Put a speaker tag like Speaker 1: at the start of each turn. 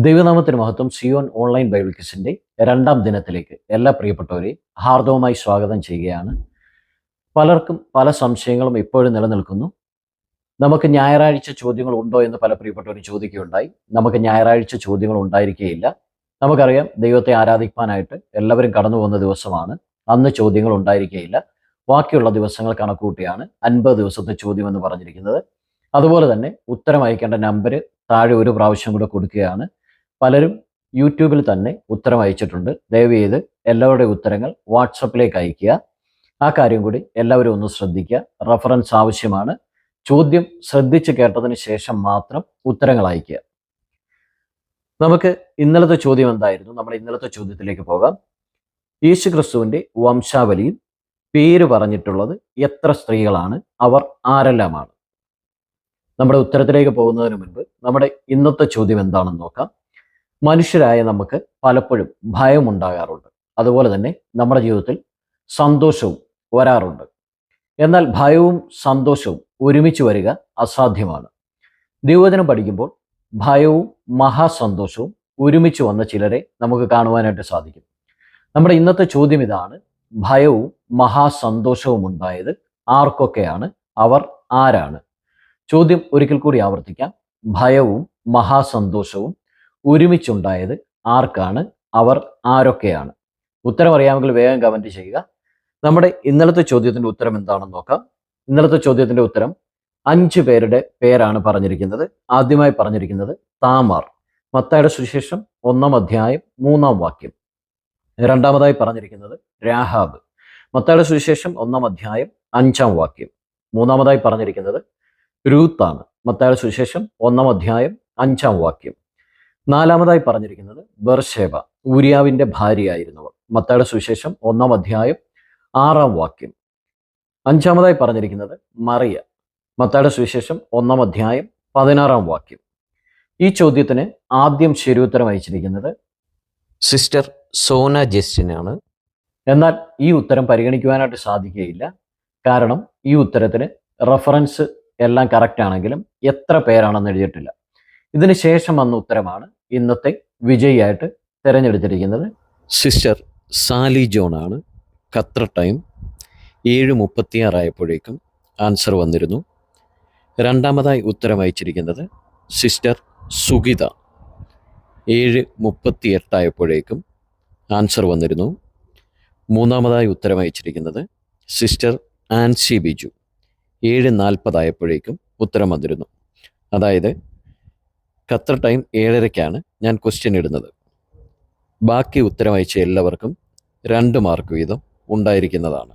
Speaker 1: ദൈവനാമത്തിന് മഹത്വം. Zion online Bible ക്വിസിന്റെ രണ്ടാം ദിനത്തിലേക്ക് എല്ലാ പ്രിയപ്പെട്ടവരെയും ഹാർദവമായി സ്വാഗതം ചെയ്യുകയാണ്. പലർക്കും പല സംശയങ്ങളും ഇപ്പോഴും നിലനിൽക്കുന്നു. നമുക്ക് ഞായറാഴ്ച ചോദ്യങ്ങൾ ഉണ്ടോ എന്ന് പല പ്രിയപ്പെട്ടവരും ചോദിക്കുകയുണ്ടായി. നമുക്ക് ഞായറാഴ്ച ചോദ്യങ്ങൾ ഉണ്ടായിരിക്കുകയില്ല. നമുക്കറിയാം, ദൈവത്തെ ആരാധിക്കാനായിട്ട് എല്ലാവരും കടന്നു പോകുന്ന ദിവസമാണ്. അന്ന് ചോദ്യങ്ങൾ ഉണ്ടായിരിക്കുകയില്ല. ബാക്കിയുള്ള ദിവസങ്ങൾ കണക്കൂട്ടിയാണ് 50 ദിവസത്തെ ചോദ്യം എന്ന് പറഞ്ഞിരിക്കുന്നത്. അതുപോലെ തന്നെ ഉത്തരം അയക്കേണ്ട നമ്പർ താഴെ ഒരു പ്രാവശ്യം കൂടെ കൊടുക്കുകയാണ്. പലരും യൂട്യൂബിൽ തന്നെ ഉത്തരം അയച്ചിട്ടുണ്ട്. ദയവ് ചെയ്ത് എല്ലാവരുടെയും ഉത്തരങ്ങൾ വാട്സപ്പിലേക്ക് അയക്കുക. ആ കാര്യം കൂടി എല്ലാവരും ഒന്ന് ശ്രദ്ധിക്കുക. റഫറൻസ് ആവശ്യമാണ്. ചോദ്യം ശ്രദ്ധിച്ച് കേട്ടതിന് ശേഷം മാത്രം ഉത്തരങ്ങൾ അയക്കുക. നമുക്ക് ഇന്നലത്തെ ചോദ്യം എന്തായിരുന്നു? നമ്മുടെ ഇന്നലത്തെ ചോദ്യത്തിലേക്ക് പോകാം. യേശുക്രിസ്തുവിന്റെ വംശാവലിയിൽ പേര് പറഞ്ഞിട്ടുള്ളത് എത്ര സ്ത്രീകളാണ്? അവർ ആരെല്ലാമാണ്? നമ്മുടെ ഉത്തരത്തിലേക്ക് പോകുന്നതിന് മുൻപ് നമ്മുടെ ഇന്നത്തെ ചോദ്യം എന്താണെന്ന് നോക്കാം. മനുഷ്യരായ നമുക്ക് പലപ്പോഴും ഭയമുണ്ടാകാറുണ്ട്. അതുപോലെ തന്നെ നമ്മുടെ ജീവിതത്തിൽ സന്തോഷവും വരാറുണ്ട്. എന്നാൽ ഭയവും സന്തോഷവും ഒരുമിച്ച് വരിക അസാധ്യമാണ്. ദൈവവചനം പഠിക്കുമ്പോൾ ഭയവും മഹാസന്തോഷവും ഒരുമിച്ച് വന്ന ചിലരെ നമുക്ക് കാണുവാനായിട്ട് സാധിക്കും. നമ്മുടെ ഇന്നത്തെ ചോദ്യം ഇതാണ്: ഭയവും മഹാസന്തോഷവും ഉണ്ടായത് ആർക്കൊക്കെയാണ്? അവർ ആരാണ്? ചോദ്യം ഒരിക്കൽ കൂടി ആവർത്തിക്കാം. ഭയവും മഹാസന്തോഷവും ഒരുമിച്ചുണ്ടായത് ആർക്കാണ്? അവർ ആരൊക്കെയാണ്? ഉത്തരം അറിയാമെങ്കിൽ വേഗം കമന്റ് ചെയ്യുക. നമ്മുടെ ഇന്നലത്തെ ചോദ്യത്തിന്റെ ഉത്തരം എന്താണെന്ന് നോക്കാം. ഇന്നലത്തെ ചോദ്യത്തിന്റെ ഉത്തരം 5 പേരുടെ പേരാണ് പറഞ്ഞിരിക്കുന്നത്. ആദ്യമായി പറഞ്ഞിരിക്കുന്നത് താമാർ, മത്തായിയുടെ സുവിശേഷം 1-ാം അധ്യായം 3-ാം വാക്യം. രണ്ടാമതായി പറഞ്ഞിരിക്കുന്നത് രാഹാബ്, മത്തായിയുടെ സുവിശേഷം 1-ാം അധ്യായം 5-ാം വാക്യം. മൂന്നാമതായി പറഞ്ഞിരിക്കുന്നത് രൂത്താണ്, മത്തായിയുടെ സുവിശേഷം 1-ാം അധ്യായം 5-ാം വാക്യം. നാലാമതായി പറഞ്ഞിരിക്കുന്നത് ബർശേബ, ഊരിയാവിന്റെ ഭാര്യയായിരുന്നവൾ, മത്തായിയുടെ സുവിശേഷം 1-ാം അധ്യായം 6-ാം വാക്യം. അഞ്ചാമതായി പറഞ്ഞിരിക്കുന്നത് മറിയ, മത്തായിയുടെ സുവിശേഷം 1-ാം അധ്യായം 16-ാം വാക്യം. ഈ ചോദ്യത്തിന് ആദ്യം ശരിയുത്തരം അയച്ചിരിക്കുന്നത് സിസ്റ്റർ സോന ജസ്റ്റിനാണ്. എന്നാൽ ഈ ഉത്തരം പരിഗണിക്കുവാനായിട്ട് സാധിക്കുകയില്ല. കാരണം ഈ ഉത്തരത്തിന് റഫറൻസ് എല്ലാം കറക്റ്റ് ആണെങ്കിലും എത്ര പേരാണെന്ന് എഴുതിയിട്ടില്ല. ഇതിന് ശേഷം വന്ന ഉത്തരമാണ് ഇന്നത്തെ വിജയിയായിട്ട് തിരഞ്ഞെടുത്തിരിക്കുന്നത്. സിസ്റ്റർ സാലി ജോൺ ആണ്. ഖത്തർ ടൈം 7:36 ആയപ്പോഴേക്കും ആൻസർ വന്നിരുന്നു. രണ്ടാമതായി ഉത്തരം അയച്ചിരിക്കുന്നത് സിസ്റ്റർ സുഗിത, 7:38 ആയപ്പോഴേക്കും ആൻസർ വന്നിരുന്നു. മൂന്നാമതായി ഉത്തരം അയച്ചിരിക്കുന്നത് സിസ്റ്റർ ആൻസി ബിജു, 7:40 ആയപ്പോഴേക്കും ഉത്തരം വന്നിരുന്നു. അതായത് ഖത്തർ ടൈം 7:30-ക്കാണ് ഞാൻ ക്വസ്റ്റ്യൻ ഇടുന്നത്. ബാക്കി ഉത്തരം അയച്ച എല്ലാവർക്കും 2 മാർക്ക് വീതം ഉണ്ടായിരിക്കുന്നതാണ്.